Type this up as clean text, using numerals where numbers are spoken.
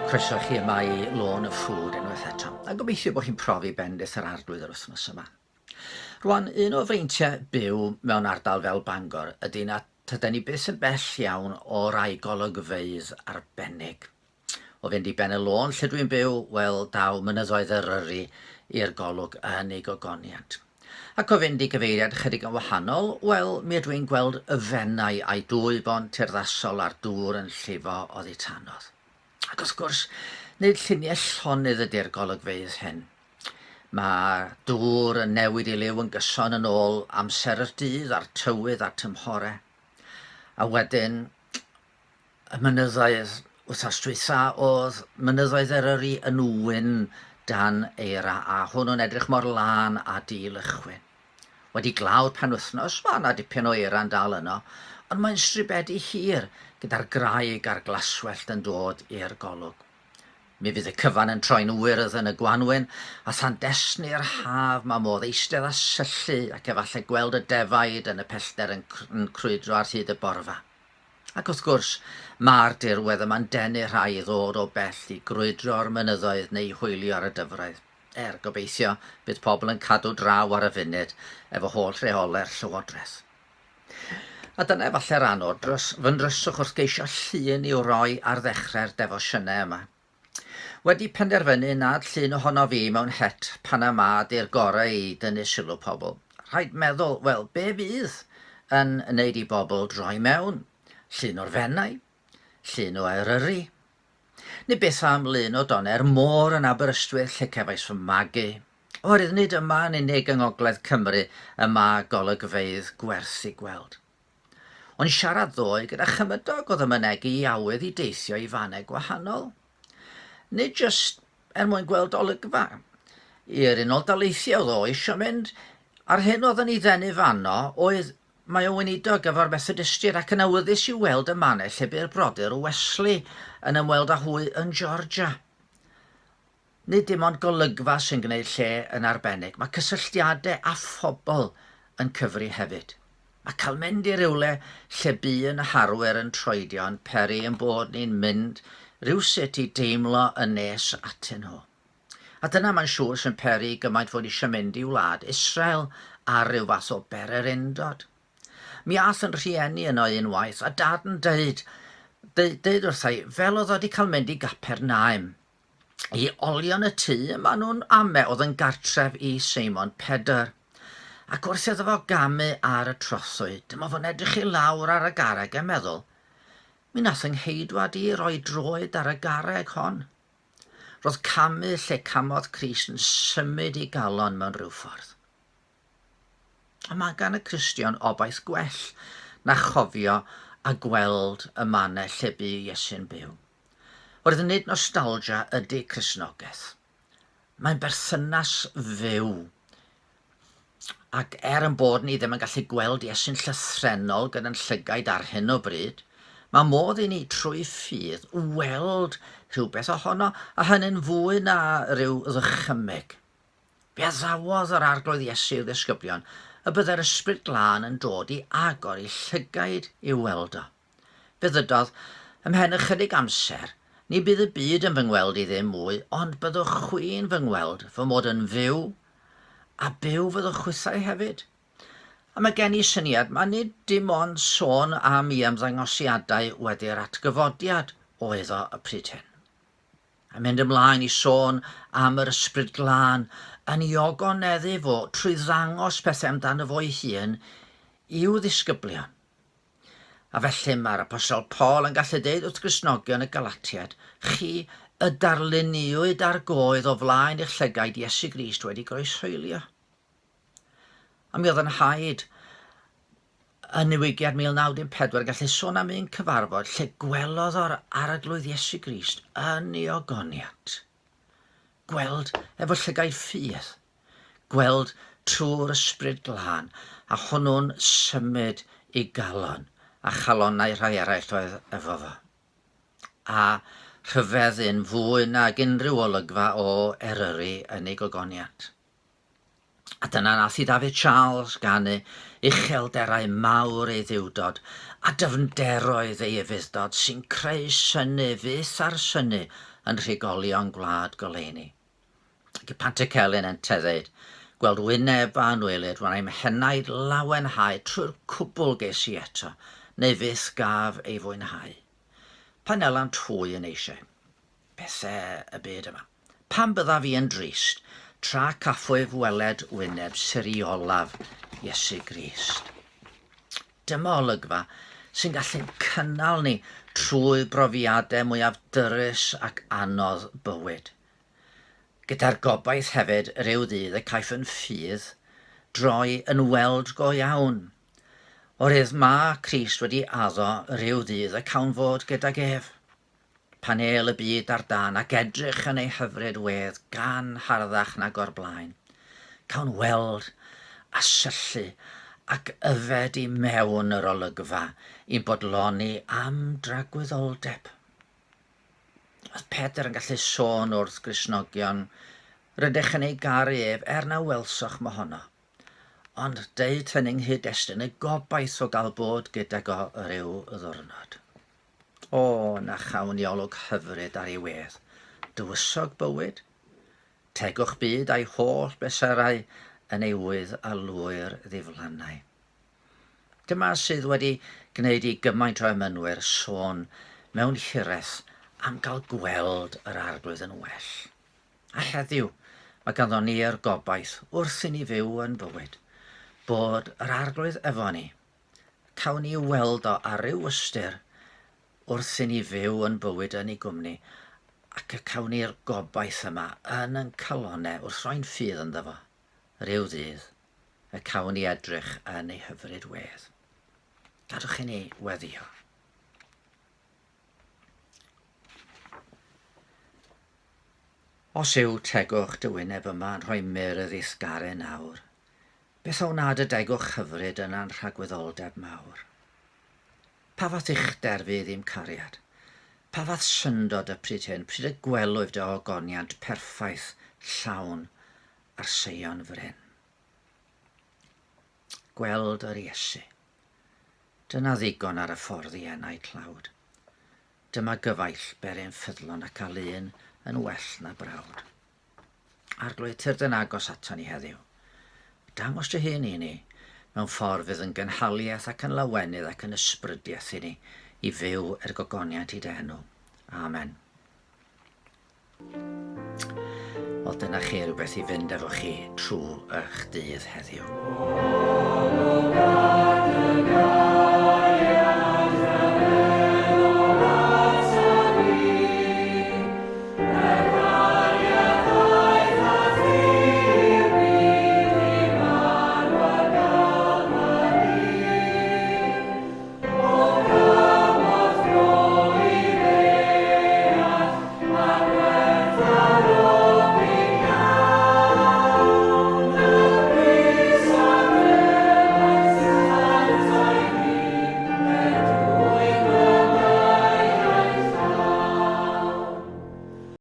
Croeso chi yma I lôn y ffrwd unwaith eto, a gobeithio bod chi'n profi bendith yr arglwydd yr wythnos yma. Rwan, un o freintiau byw mewn ardal fel Bangor ydy na tydyn ni byth yn bell iawn o rai golygfeydd arbennig. O fynd I ben y lôn lle dwi'n byw, wel, daw mynyddoedd Eryri i'r golwg yn ei gogoniant. Ac o fynd I gyfeiriad chydig yn wahanol, wel, mi ydw i'n gweld y fennau a'i dwy bont urddasol a'r dŵr yn llifo oddi tanodd. Ac wrth gwrs, nid lluniau llonydd ydy'r golygfeydd hyn. Mae dŵr yn newid I liw yn gyson yn ôl amser y dydd a'r tywydd a'r tymhorau. A wedyn, y mynyddoedd wythnos dwytha oedd mynyddoedd Eryri yn wyn dan eira a hwnnw'n edrych mor lan a dilychwyn. Wedi glawd penwythnos, mae yna dipyn o eira'n dal yno, ond mae'n stribedi hir gyda'r graig a'r glaswellt yn dod i'r golwg. Mi fydd y cyfan yn troi'n wyrdd yn y gwanwyn, a than desnu'r haf mae modd eistedd a syllu ac efallai gweld y defaid yn y pellter yn crwydro ar hyd y borfa. Ac wrth gwrs, mae'r dirwedd yma'n denu rhai I ddod o bell I grwydro'r mynyddoedd neu hwylio ar y dyfroedd. Gobeithio bydd pobl yn cadw draw ar y funud efo holl reolau'r llywodraeth. A dyna efallai'r anod fy ndryswch wrth geisio llun i'w roi ar ddechrau'r defosiynau yma. Wedi penderfynu nad llun ohono fi mewn het pan y mad i'r gorau I dynnu sylw pobl. Rhaid meddwl, wel, be fydd yn wneud I bobl droi mewn? Llun o'r fennau? Llun o Eryri? Neu beth am lun o doner môr yn Aberystwyth lle cefais fy magu? Oherwydd nid yma yn unig yng Ngogledd Cymru yma golygfeydd gwerth I gweld. Ond siarad ddoe gyda chymydog oedd ymynegu I awydd I deithio I fannau gwahanol. Nid jyst mwyn gweld olygfa. I'r Unol Daleithiau oedd o eisiau mynd, a'r hyn oedd yn ei ddenu fanno oedd mae o weinidog efo'r Methodistiaid ac yn awyddus I weld y mannau lle by'r brodyr Wesley yn ymweld â hwy yn Georgia. Nid dim ond golygfa sy'n gwneud lle yn arbennig, mae cysylltiadau a phobl yn cyfri hefyd. A cael mynd I rywle lle bu yn harwer yn troedio yn peri yn bod ni'n mynd rhywsut I deimlo y nes atyn nhw. A dyna mae'n siŵr sy'n peri gymaint fod eisiau mynd I wlad Israel ar ryw fath o berer undod. Mi ath yn rhieni yno unwaith a dad yn deud wrthai fel oedd wedi cael mynd I Gapernaum. I olion y tŷ, maen nhw'n ame oedd yn gartref I Seimon Pedr. Ac wrth iddo fo gamu ar y trothwy, dyma fo'n edrych I lawr ar y garreg a meddwl, mi nath yng ngheidwad I roi droed ar y garreg hon. Roedd camu lle camodd Crist yn symud I galon mewn rhyw ffordd. A mae gan y Cristion obaith gwell na chofio a gweld y mannau lle bu Iesu'n byw. Oherwydd nid nostalgia ydy Cristnogaeth. Mae'n berthynas fyw. Ac yn bod ni ddim yn gallu gweld Iesu'n llythrenol gyda'n llygaid ar hyn o bryd, mae modd I ni trwy ffydd weld rhywbeth ohono a hynny'n fwy na ryw ddychymyg. Fe addawodd yr arglwydd Iesu i'w ddisgyblion y byddai'r ysbryd glân yn dod I agor I llygaid I weld o. Fe ddydodd, ymhen ychydig amser, ni bydd y byd yn fy ngweld I ddim mwy, ond byddwch chwi'n fy ngweld fy mod yn fyw, a byw fyddwch chwythau hefyd. A mae gen I syniad, mae nid dim ond sôn am I ymddangosiadau wedi'r atgyfodiad oedd o y pryd hyn. A mynd ymlaen I sôn am yr ysbryd glân yn I ogoneddu fo trwy ddangos pethau amdano fo I hun i'w ddisgyblion. A felly mae'r apostol Paul yn gallu deud wrth Gristnogion y Galatiad, chi y darluniwyd ar goedd o flaen eich llygaid Iesu Grist wedi groeshoelio. A mi oedd yn haid yn newigiad 1994 gallu sôn am un cyfarfod lle gwelodd o'r arglwydd Iesu Grist yn ei ogoniant. Gweld efo llygaid ffydd, gweld trwy'r ysbryd glân, a hwnnw'n symud I galon a chalonnau rhai eraill oedd efo fo. A rhyfeddu'n fwy nag unrhyw olygfa o Eryri yn ei gogoniant. A dyna nath i David Charles gan ei uchelderau mawr ei ddiwdod a dyfnderoedd ei efuddod sy'n creu synnu fus ar synnu yn rhugolion gwlad goleuni. Ac y pant y celyn yn teddeud, gweld wyneb a anwelyd mae'n ei mhennaid lawenhau trwy'r cwbl ges i eto, neu fydd gaf ei fwynhau. Pan elam twy yn eisiau. Bethau y byd yma. Pam bydda fi yn drist, tra caffwyf weled wyneb siriolaf Iesu Grist. Dyma olygfa sy'n gallu cynnal ni trwy brofiadau mwyaf dyrys ac anodd bywyd. Gyda'r gobaith hefyd ryw ddydd y caiff yn ffydd droi yn weld go iawn. Oherwydd mae Crist wedi addo ryw ddydd y cawn fod gydag ef. Panel y byd ar dan ac edrych yn ei hyfryd wedd gan harddach nag o'r blaen. Cawn weld a syllu ac yfed i mewn yr olygfa i'n bodloni am dragwyddoldeb. Oedd Pedr yn gallu sôn wrth Gristnogion, rydych yn ei garu ef na welsoch mohono. Ond deud hynny'n nghyd-destun y gobaith o gael bod gydag o ryw ddiwrnod. O, na chawn i olwg hyfryd ar ei wedd, dywysog bywyd, tegwch byd a'i holl beserau yn ei wydd a lwyr ddiflannau. Dyma sydd wedi gwneud i gymaint o emynwyr sôn mewn hireth am gael gweld yr arglwydd yn well. A heddiw, mae ganddo ni'r gobaith wrth i ni fyw yn bywyd, bod yr arglwydd efo ni, cawn ni weld o ar ryw ystyr wrth i ni fyw yn bywyd yn ei gwmni, ac y cawn ni'r gobaith yma yn ein calonau wrth roi'n ffydd ynddo fo. Ryw ddydd, y cawn ni edrych yn ei hyfryd wedd. Gadwch i ni weddio. Os yw tegwch dy wyneb yma yn rhoi myrdd i'th garau nawr, beth o wneud y degwch hyfryd yna'n rhagwyddoldeb mawr? Pa fath uchder fydd i'm cariad? Pa fath syndod y pryd hyn, pryd y gwelwyd dy ogoniant perffaith llawn ar seion fryn? Gweld yr Iesu. Dyna ddigon ar y ffordd i enau tlawd. Dyma gyfaill beryn ffyddlon ac a lun yn well na brawd. Arglwydd tyrd yn agos ato ni heddiw. Dangos dy hun i ni, mewn ffordd fydd yn gynhaliaeth ac yn lawenydd ac yn ysbrydiaeth i ni i fyw er gogoniant i denw. Amen. Wel, dyna chi rhywbeth i fynd efo chi trwy eich dydd heddiw.